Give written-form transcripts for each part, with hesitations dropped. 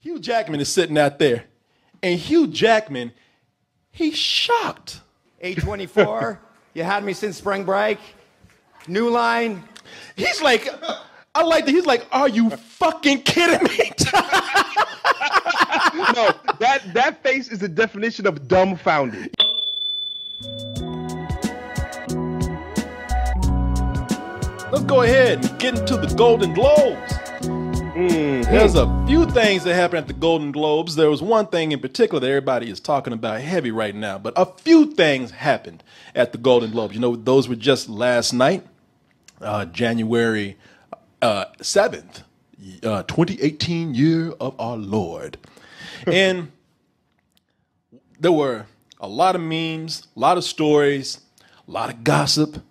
Hugh Jackman is sitting out there, and Hugh Jackman, he's shocked. A24, you had me since spring break. New line. He's like, I like that. He's like, are you fucking kidding me? No, that face is the definition of dumbfounded. Let's go ahead and get into the Golden Globes. There's a few things that happened at the Golden Globes. There was one thing in particular that everybody is talking about heavy right now, but a few things happened at the Golden Globes. You know, those were just last night, January 7th, 2018 year of our Lord. And there were a lot of memes, a lot of stories, a lot of gossip, a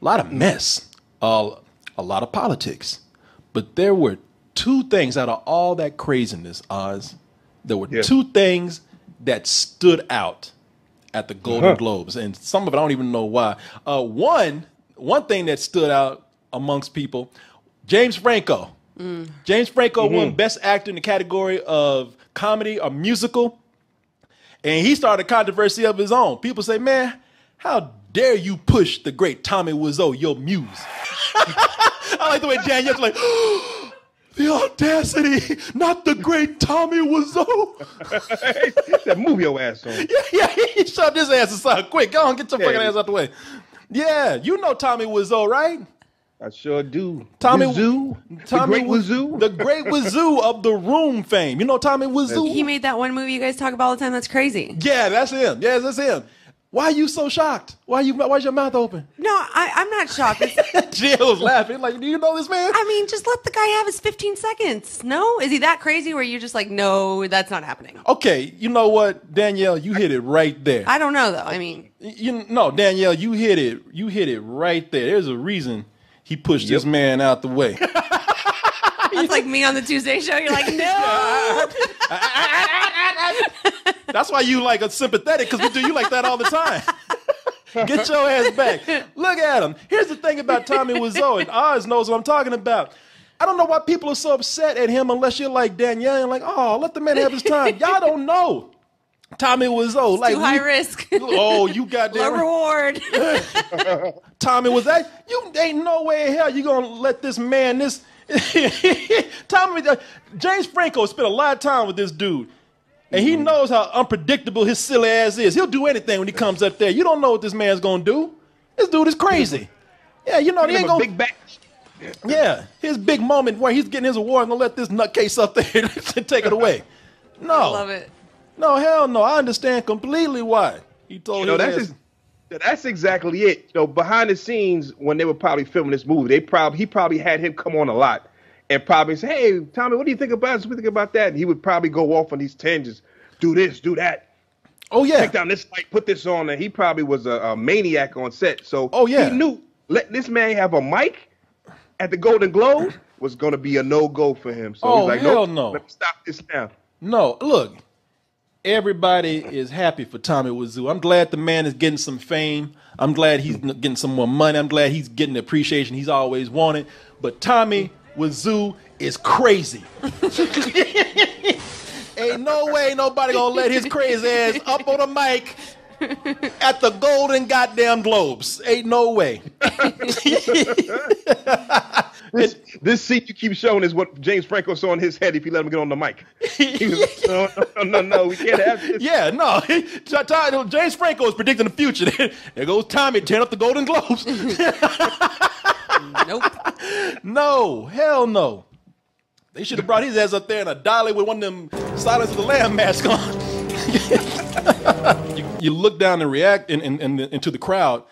lot of mess, a lot of politics. But there were two things out of all that craziness, Oz. There were two things that stood out at the Golden Globes, and some of it I don't even know why. One thing that stood out amongst people, James Franco. James Franco won Best Actor in the category of comedy or musical, and he started a controversy of his own. People say, man, how dare you push the great Tommy Wiseau, your muse? I like the way Danielle's like, the audacity, not the great Tommy Wiseau. He said, move your ass on. Yeah, he shoved his ass aside quick. Go on, get your fucking ass out the way. Yeah, you know Tommy Wiseau, right? I sure do. Tommy Wiseau, the great Wiseau. The great Wiseau of The Room fame. You know Tommy Wiseau? He made that one movie you guys talk about all the time. That's crazy. Yeah, that's him. Yeah, that's him. Why are you so shocked? Why's your mouth open? No, I'm not shocked. Jill was laughing. Like, do you know this man? I mean, just let the guy have his 15 seconds. No? Is he that crazy where you're just like, no, that's not happening? Okay, you know what, Danielle, you hit it right there. I don't know, though. I mean. Danielle, you hit it. You hit it right there. There's a reason he pushed this man out the way. That's like me on the Tuesday show. You're like, no. That's why you like a sympathetic, because we do you like that all the time. Get your ass back. Look at him. Here's the thing about Tommy Wiseau, and Oz knows what I'm talking about. I don't know why people are so upset at him unless you're like Danielle and like, oh, let the man have his time. Y'all don't know. Tommy Wiseau. Like, too high risk. Oh, you got that. Low reward. Tommy Wiseau. You ain't no way in hell you going to let this man, James Franco spent a lot of time with this dude. And he knows how unpredictable his silly ass is. He'll do anything when he comes up there. You don't know what this man's going to do. This dude is crazy. Yeah, you know, he ain't going to... Yeah, his big moment where he's getting his award and going to let this nutcase up there and take it away. No. I love it. No, hell no. I understand completely why. He told that's exactly it. You know, behind the scenes, when they were probably filming this movie, he probably had him come on a lot. And probably say, hey, Tommy, what do you think about this? What do you think about that? And he would probably go off on these tangents. Do this, do that. Oh, yeah. Take down this light, put this on. And he probably was a maniac on set. So he knew let this man have a mic at the Golden Globes was going to be a no-go for him. So he's like, no, let me stop this now. No, look, everybody is happy for Tommy Wiseau. I'm glad the man is getting some fame. I'm glad he's getting some more money. I'm glad he's getting the appreciation he's always wanted. But Tommy Wiseau is crazy. Ain't no way nobody gonna let his crazy ass up on a mic at the Golden goddamn Globes. Ain't no way. This seat you keep showing is what James Franco saw in his head if he let him get on the mic. He was like, no, we can't have this. Yeah, no. James Franco is predicting the future. There goes Tommy tearing up the Golden Globes. Nope. No, hell no. They should have brought his ass up there in a dolly with one of them Silence of the Lamb masks on. you look down and react into the crowd,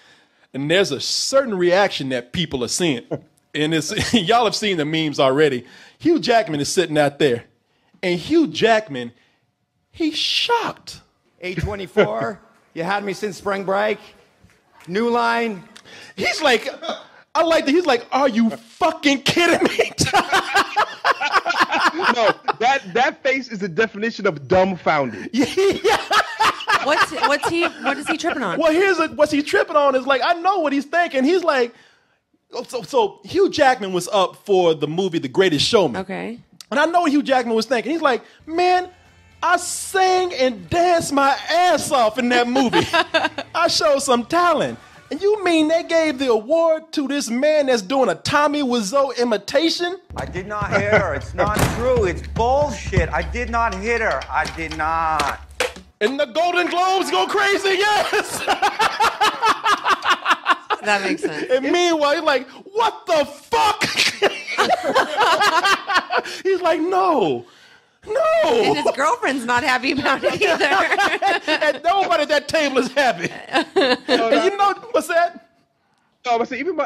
and there's a certain reaction that people are seeing. And y'all have seen the memes already. Hugh Jackman is sitting out there, and Hugh Jackman, he's shocked. A24, you had me since spring break. New line. He's like... I like that. He's like, are you fucking kidding me? No, that face is the definition of dumbfounded. Yeah. What is he tripping on? Well, what's he tripping on is like, I know what he's thinking. He's like, so Hugh Jackman was up for the movie The Greatest Showman. Okay. And I know what Hugh Jackman was thinking. He's like, man, I sang and danced my ass off in that movie. I showed some talent. And you mean they gave the award to this man that's doing a Tommy Wiseau imitation? I did not hit her. It's not true. It's bullshit. I did not hit her. I did not. And the Golden Globes go crazy, yes! That makes sense. And meanwhile, he's like, what the fuck? He's like, no. And his girlfriend's not happy about it either. And nobody at that table is happy. And you know, what's that? Oh, I say even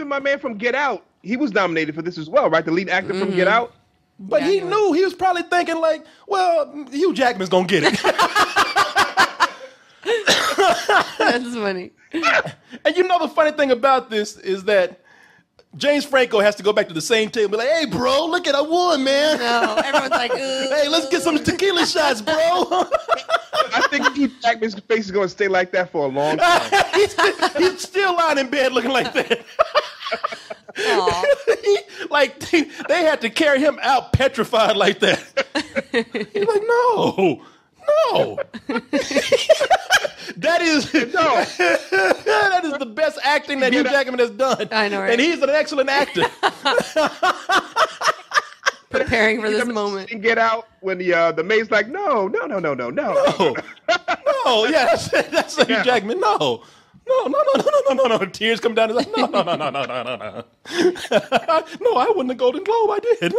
my man from Get Out, he was nominated for this as well, right? The lead actor from Get Out. But he knew. He was probably thinking like, well, Hugh Jackman's gonna get it. That's funny. And you know the funny thing about this is that James Franco has to go back to the same table and be like, hey, bro, look at I won, man. No, everyone's like, hey, let's get some tequila shots, bro. I think Hugh Jackman's face is going to stay like that for a long time. He's still lying in bed looking like that. Like, they had to carry him out petrified like that. He's like, no. That is the best acting that Hugh Jackman has done. I know, right? And he's an excellent actor. Preparing for this moment. And Get Out when the maid's like, no. No, yeah, that's Hugh Jackman. No. Tears come down his eyes. No. No, I won the Golden Globe. I did.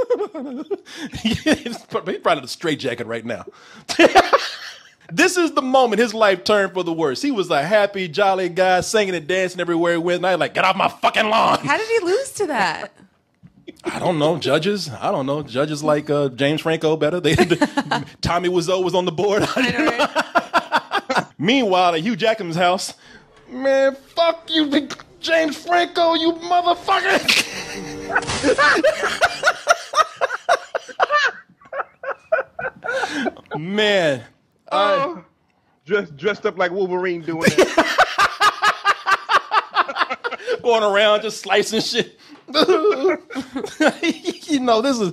He's probably in a straitjacket right now. This is the moment his life turned for the worse. He was a happy, jolly guy, singing and dancing everywhere he went. And I was like, get off my fucking lawn. How did he lose to that? I don't know. Judges like James Franco better. Tommy Wiseau was on the board. I know, right? Meanwhile, at Hugh Jackman's house, man, fuck you, James Franco, you motherfucker. Man. Dressed up like Wolverine doing that. Going around just slicing shit. You know, this is,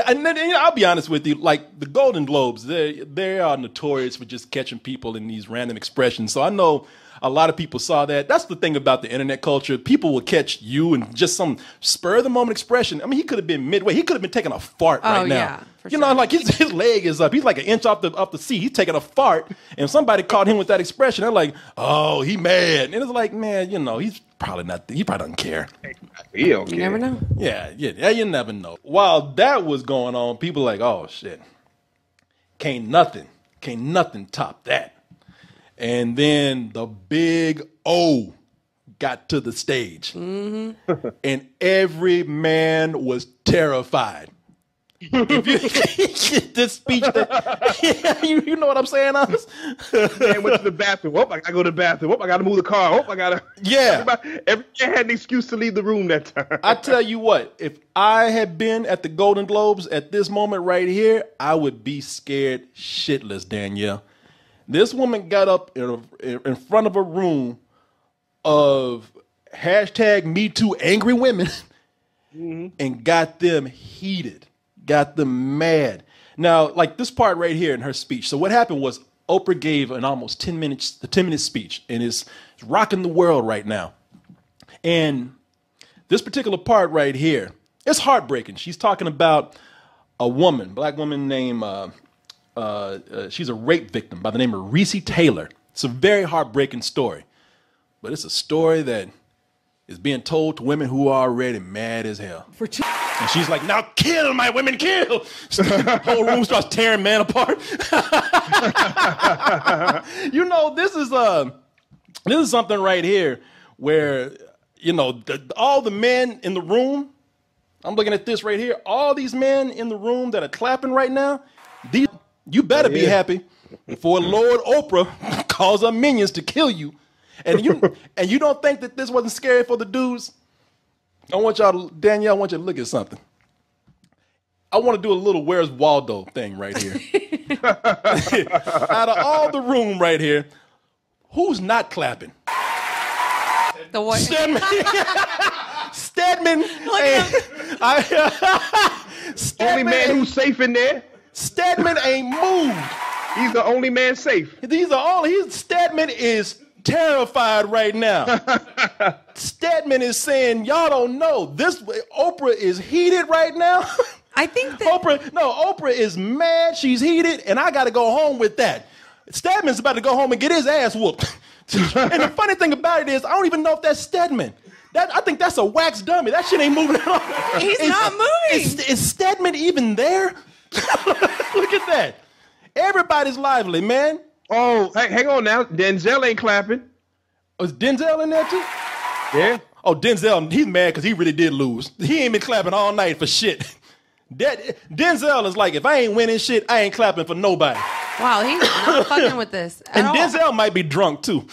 and then, I'll be honest with you, like the Golden Globes, they are notorious for just catching people in these random expressions. So I know a lot of people saw that. That's the thing about the internet culture. People will catch you in just some spur of the moment expression. I mean, he could have been midway. He could have been taking a fart right now. Yeah, you know, like his leg is up. He's like an inch off the seat. He's taking a fart, and somebody caught him with that expression. They're like, "Oh, he mad," and it's like, man, you know, he's probably not. He probably doesn't care. He don't care. You never know. Yeah, you never know. While that was going on, people like, oh shit, can't nothing top that. And then the big O got to the stage, and every man was terrified. If you this speech, you know what I'm saying, Us? Man went to the bathroom. Oh, I gotta go to the bathroom. Oh, I gotta move the car. Oh, I gotta. Yeah. Everybody had an excuse to leave the room that time. I tell you what, if I had been at the Golden Globes at this moment right here, I would be scared shitless, Danielle. This woman got up in front of a room of #MeToo angry women and got them heated, got them mad. Now, like this part right here in her speech. So what happened was Oprah gave an almost 10-minute speech and is rocking the world right now. And this particular part right here, it's heartbreaking. She's talking about a woman, black woman named... she's a rape victim by the name of Reese Taylor. It's a very heartbreaking story, but it's a story that is being told to women who are already mad as hell. And she's like, now kill my women, kill. The whole room starts tearing man apart. You know, this is something right here where, you know, all the men in the room, I'm looking at this right here, all these men in the room that are clapping right now, you better be happy before Lord Oprah calls her minions to kill you. And you don't think that this wasn't scary for the dudes? Danielle, I want you to look at something. I want to do a little Where's Waldo thing right here. Out of all the room right here, who's not clapping? The what? Stedman. Only man who's safe in there. Stedman ain't moved. He's the only man safe. Stedman is terrified right now. Stedman is saying, y'all don't know. Oprah is heated right now. I think that Oprah is mad. She's heated, and I got to go home with that. Stedman's about to go home and get his ass whooped. And the funny thing about it is, I don't even know if that's Stedman. I think that's a wax dummy. That shit ain't moving at all. He's not moving. Is Stedman even there? Look at that. Everybody's lively, man. Oh, hang on now. Denzel ain't clapping. Was Denzel in there too? Yeah. Oh, Denzel, he's mad because he really did lose. He ain't been clapping all night for shit. Denzel is like, if I ain't winning shit, I ain't clapping for nobody. Wow, he's not fucking with this at all. Denzel might be drunk too.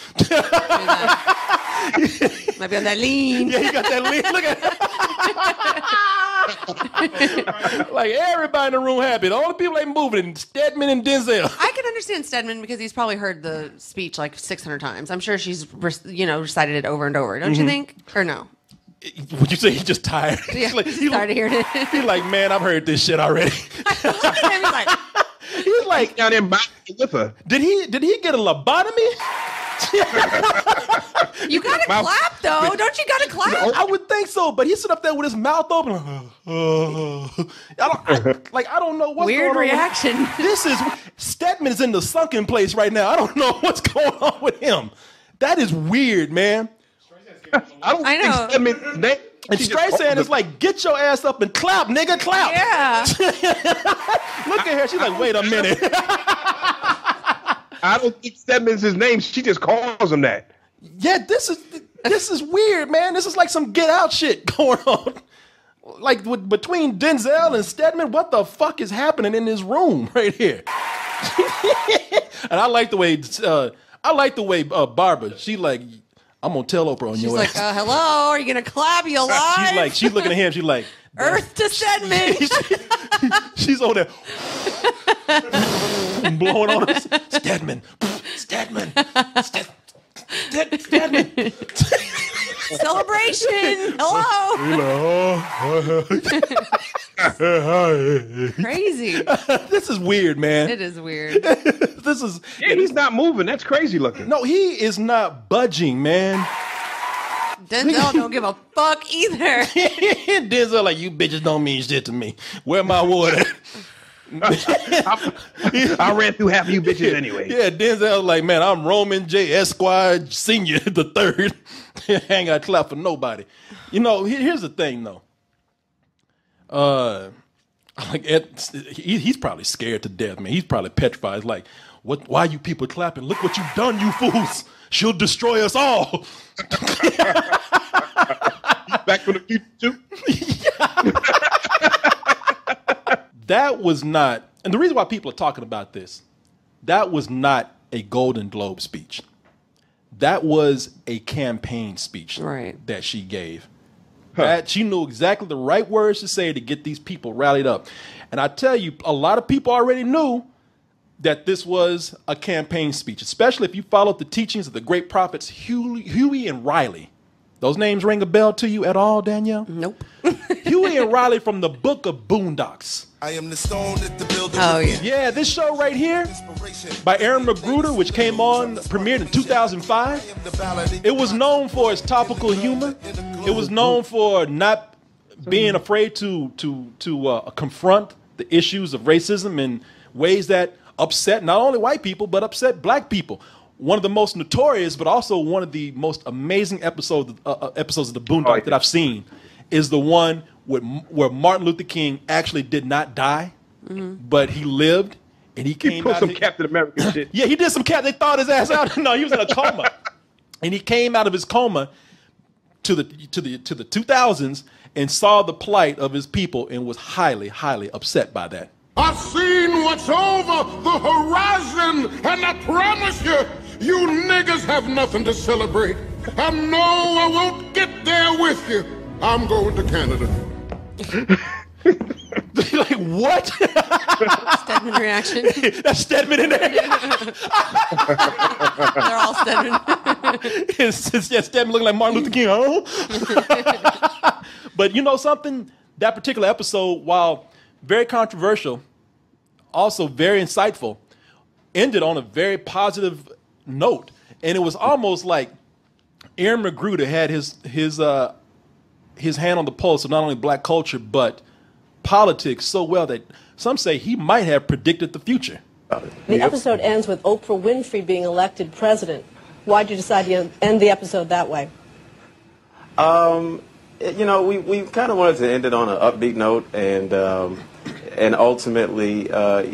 Might be on that lean. Yeah, he got that lean. Look at like everybody in the room happy. The only people ain't moving is Stedman and Denzel. I can understand Stedman because he's probably heard the speech like 600 times. I'm sure she's recited it over and over. Don't you think? Or no? Would you say he's just tired? Yeah, he's tired of hearing it. He's like, man, I've heard this shit already. Look at him, he's like down there with her. Did he get a lobotomy? You gotta clap though, don't you gotta clap? I would think so, but he's sitting up there with his mouth open. I don't know what's weird going reaction. on. Stedman is in the sunken place right now. I don't know what's going on with him. That is weird, man. I know. Think Stedman. And Streisand is like, get your ass up and clap, nigga, clap. Yeah. Look at her. She's like, wait a minute. I don't think Stedman's his name. She just calls him that. Yeah, this is weird, man. This is like some Get Out shit going on. Like between Denzel and Stedman, what the fuck is happening in this room right here? And I like the way Barbara. She like, I'm gonna tell Oprah on She's your like, ass. Hello, are you gonna clap? You alive? She's looking at him. She's like, Earth to Stedman. She's over there blowing on us. Stedman. Celebration. Hello. Crazy. This is weird, man. It is weird. He's not moving. That's crazy looking. No, he is not budging, man. Denzel don't give a fuck either. Denzel like, you bitches don't mean shit to me. Where my water? I ran through half of you bitches anyway. Yeah, Denzel's like, man, I'm Roman J. Esquire Senior the third. I ain't got to clap for nobody. You know, here's the thing though. Like he's probably scared to death, man. He's probably petrified. He's like, what? Why you people clapping? Look what you've done, you fools. She'll destroy us all. Back from the future too. That was not, and the reason why people are talking about this, that was not a Golden Globe speech. That was a campaign speech that she gave. That she knew exactly the right words to say to get these people rallied up. And I tell you, a lot of people already knew that this was a campaign speech, especially if you followed the teachings of the great prophets Huey and Riley. Those names ring a bell to you at all, Danielle? Nope. Huey and Riley from the book of Boondocks. I am the stone that the builder. Oh, yeah. Yeah, this show right here by Aaron McGruder, which came on, premiered in 2005. It was known for its topical humor. It was known for not being afraid to confront the issues of racism in ways that upset not only white people, but upset black people. One of the most notorious, but also one of the most amazing episodes of the Boondocks that I've seen is the one where Martin Luther King actually did not die, but he lived, and he came put out. Some Captain America shit. Yeah, he did some They thawed his ass out. No, he was in a coma, and he came out of his coma to the 2000s and saw the plight of his people and was highly, highly upset by that. I've seen what's over the horizon, and I promise you, you niggas have nothing to celebrate. I know I won't get there with you. I'm going to Canada. Like, what? Stedman reaction. That's Stedman in there. They're all Stedman. Yeah, Stedman looking like Martin Luther King. Huh? But you know something? That particular episode, while very controversial, also very insightful, ended on a very positive note. And it was almost like Aaron Magruder had his hand on the pulse of not only black culture, but politics so well that some say he might have predicted the future. The episode ends with Oprah Winfrey being elected president. Why did you decide to end the episode that way? You know, we kind of wanted to end it on an upbeat note, and ultimately,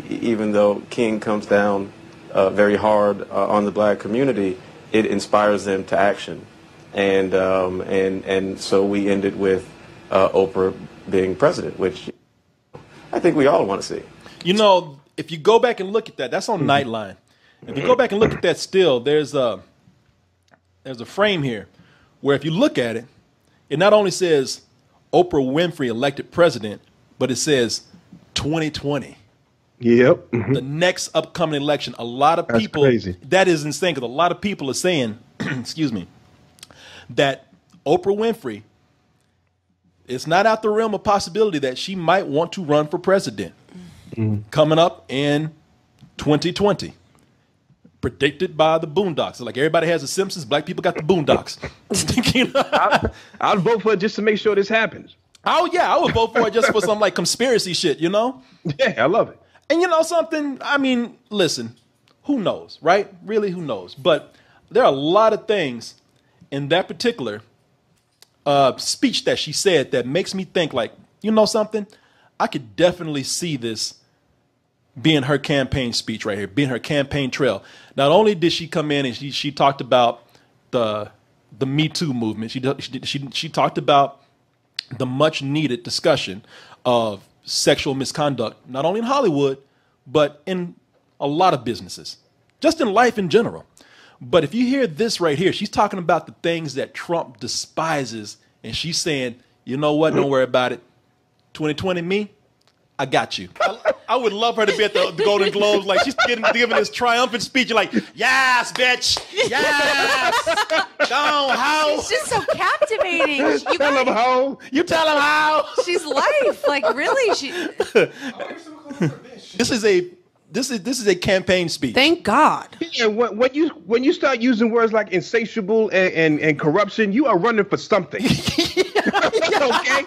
even though King comes down very hard on the black community, it inspires them to action, and so we ended with Oprah being president, which I think we all want to see. You know, if you go back and look at that, that's on Nightline. If you go back and look at that still, there's a frame here where if you look at it, it not only says Oprah Winfrey elected president, but it says 2020. Yep. The next upcoming election. A lot of people, that's crazy. That is insane because a lot of people are saying, excuse me, that Oprah Winfrey, it's not out the realm of possibility that she might want to run for president coming up in 2020. Predicted by the Boondocks. So like everybody has the Simpsons, black people got the Boondocks. I'll vote for it just to make sure this happens. Oh yeah, I would vote for it just for some like conspiracy shit, you know? Yeah, I love it. And you know something? I mean, listen, who knows, right? Really, who knows? But there are a lot of things in that particular speech that she said that makes me think like, you know something? I could definitely see this being her campaign speech right here, being her campaign trail. Not only did she come in and she talked about the Me Too movement, she talked about the much needed discussion of sexual misconduct, not only in Hollywood, but in a lot of businesses, just in life in general. But if you hear this right here, she's talking about the things that Trump despises, and she's saying, you know what, don't worry about it. 2020 me, I got you. I would love her to be at the Golden Globes, like she's giving this triumphant speech. You're like, yes, bitch, yes, go home. It's just so captivating. You Tell him how. You tell him how. She's life, like really. This is a campaign speech. Thank God. Yeah, when you start using words like insatiable and corruption, you are running for something. Okay.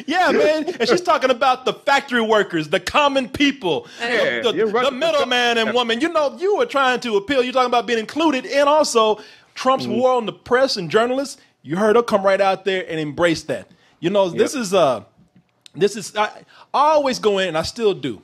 Yeah, man. And she's talking about the factory workers, the common people, the middleman and woman. You know, you were trying to appeal. You're talking about being included, and also Trump's war on the press and journalists. You heard her come right out there and embrace that. You know, this is I always go in, and I still do.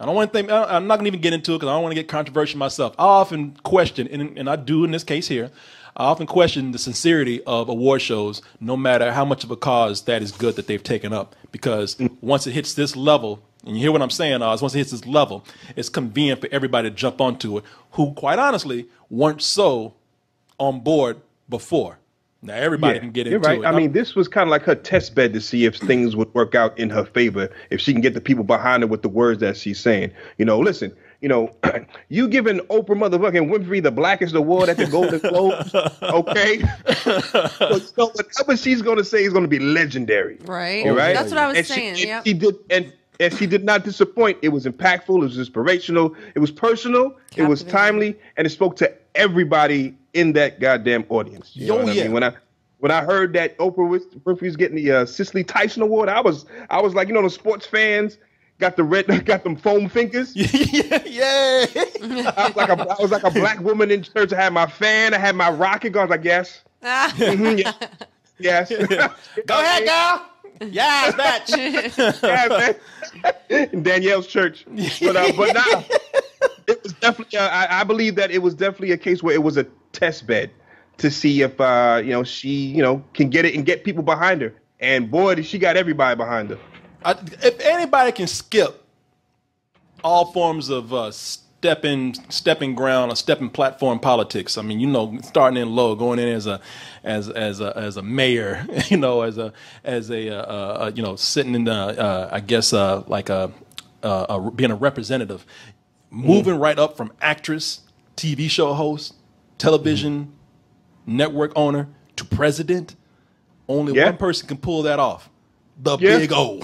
I don't want to think. I'm not going to even get into it because I don't want to get controversial myself. I often question, and I do in this case here. I often question the sincerity of award shows, no matter how much of a cause that is good that they've taken up. Because once it hits this level, and you hear what I'm saying, Oz, once it hits this level, it's convenient for everybody to jump onto it, who, quite honestly, weren't so on board before. Now, everybody can get into right. it. I mean, this was kind of like her test bed to see if things would work out in her favor, if she can get the people behind her with the words that she's saying. You know, listen, you know, you giving Oprah motherfucking Winfrey the blackest award at the Golden Globes, okay? So whatever she's going to say is going to be legendary. Right. Right? That's what I was saying. Yeah. And she did not disappoint. It was impactful. It was inspirational. It was personal. It was timely. And it spoke to everybody in that goddamn audience. You know what I mean? When I heard that Oprah Winfrey was getting the Cicely Tyson Award, I was like, you know, the sports fans got them foam fingers. Yeah. I was like a black woman in church. I had my fan. I had my rocket. I was like, yes. Yes. Go ahead, girl. Yes, bitch. Yeah, man. In Danielle's church. But now, it was definitely, I believe that it was definitely a case where it was a test bed to see if, she, can get it and get people behind her. And boy, she got everybody behind her. If anybody can skip all forms of stepping ground or stepping platform politics, I mean, starting in low, going in as a mayor, sitting in the being a representative, moving right up from actress, TV show host, television network owner to president. Only one person can pull that off. the big O.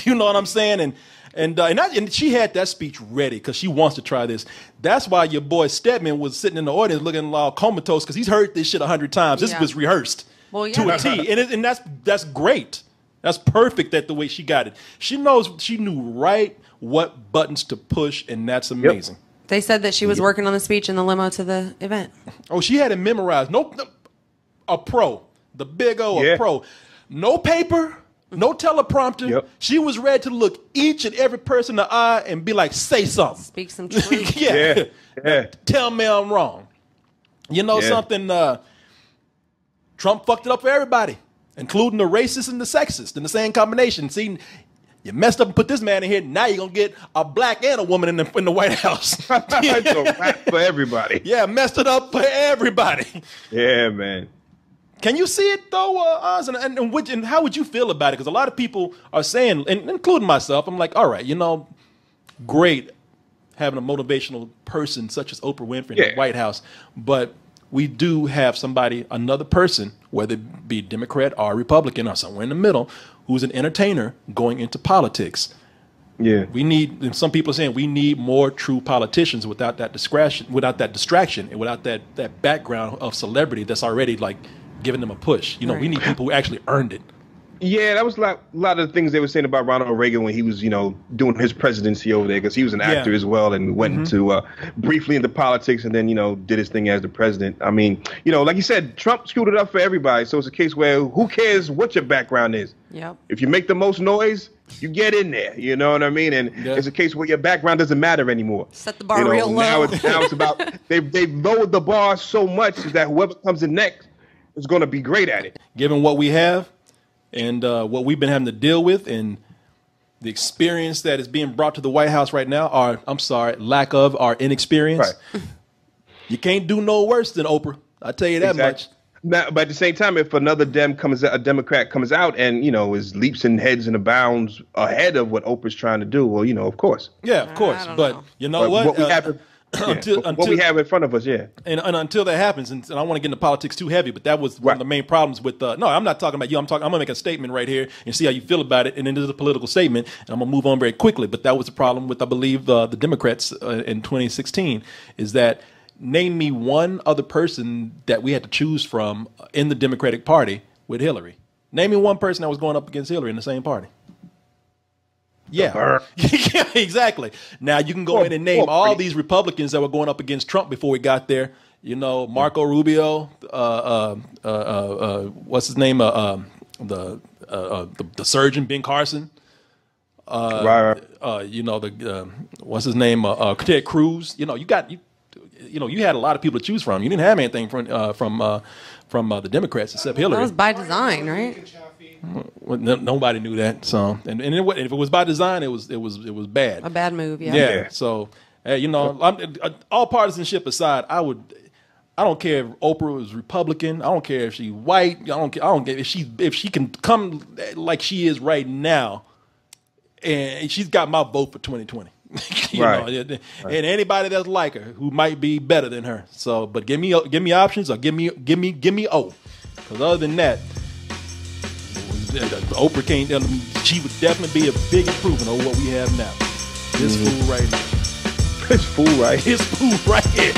You know what I'm saying? And she had that speech ready because she wants to try this. That's why your boy Stedman was sitting in the audience looking all comatose because he's heard this shit 100 times. This was rehearsed to a T, and that's great. That's perfect. That the way she got it, she knew right what buttons to push, and that's amazing. Yep. They said that she was working on the speech in the limo to the event. Oh, she had it memorized. A pro, the big O, a pro. No paper. No teleprompter. Yep. She was ready to look each and every person in the eye and be like, say something. Speak some truth. Yeah. Tell me I'm wrong. You know something? Trump fucked it up for everybody, including the racist and the sexist in the same combination. See, you messed up and put this man in here. Now you're going to get a black and a woman in the White House. For everybody. Yeah, messed it up for everybody. Yeah, man. Can you see it though, Oz? And how would you feel about it? Because a lot of people are saying, and including myself, I'm like, all right, great having a motivational person such as Oprah Winfrey in the White House, but we do have another person, whether it be Democrat or Republican or somewhere in the middle, who's an entertainer going into politics. Yeah, some people are saying we need more true politicians without that distraction, and without that background of celebrity that's already like giving them a push. We need people who actually earned it. Yeah, that was a lot of the things they were saying about Ronald Reagan when he was, doing his presidency over there, because he was an actor as well and went into briefly into politics and then, did his thing as the president. I mean, like you said, Trump screwed it up for everybody. So it's a case where who cares what your background is? Yep. If you make the most noise, you get in there. You know what I mean? And it's a case where your background doesn't matter anymore. Set the bar real low. Now it's about they've lowered the bar so much that whoever comes in next is going to be great at it. Given what we have and what we've been having to deal with and the experience that is being brought to the White House right now, lack of our inexperience, you can't do no worse than Oprah. I'll tell you that much. Now, but at the same time, if another a Democrat comes out and, is leaps and heads and bounds ahead of what Oprah's trying to do, well, of course. Yeah, of course. But you know what? What we have what we have in front of us, and until that happens, and I don't want to get into politics too heavy, but that was one of the main problems with. No, I'm not talking about you. I'm gonna make a statement right here and see how you feel about it, and then there's a political statement, and I'm gonna move on very quickly. But that was the problem with, I believe, the Democrats in 2016, is that name me one other person that we had to choose from in the Democratic Party with Hillary. Name me one person that was going up against Hillary in the same party. Yeah, yeah, exactly. Now you can go in and name all these Republicans that were going up against Trump before we got there. Marco Rubio, what's his name? The surgeon Ben Carson. What's his name? Ted Cruz. You had a lot of people to choose from. You didn't have anything from the Democrats except Hillary. That was by design, right? Well, nobody knew that. So, and if it was by design, it was bad. A bad move, yeah. Yeah. So, all partisanship aside, I don't care if Oprah was Republican. I don't care if she's white. I don't care if she can come like she is right now, and she's got my vote for 2020. And anybody that's like her who might be better than her. So, but give me options or give me O, because other than that, Oprah can't. She would definitely be a big improvement over what we have now. This fool right here. This fool right here. This fool right here.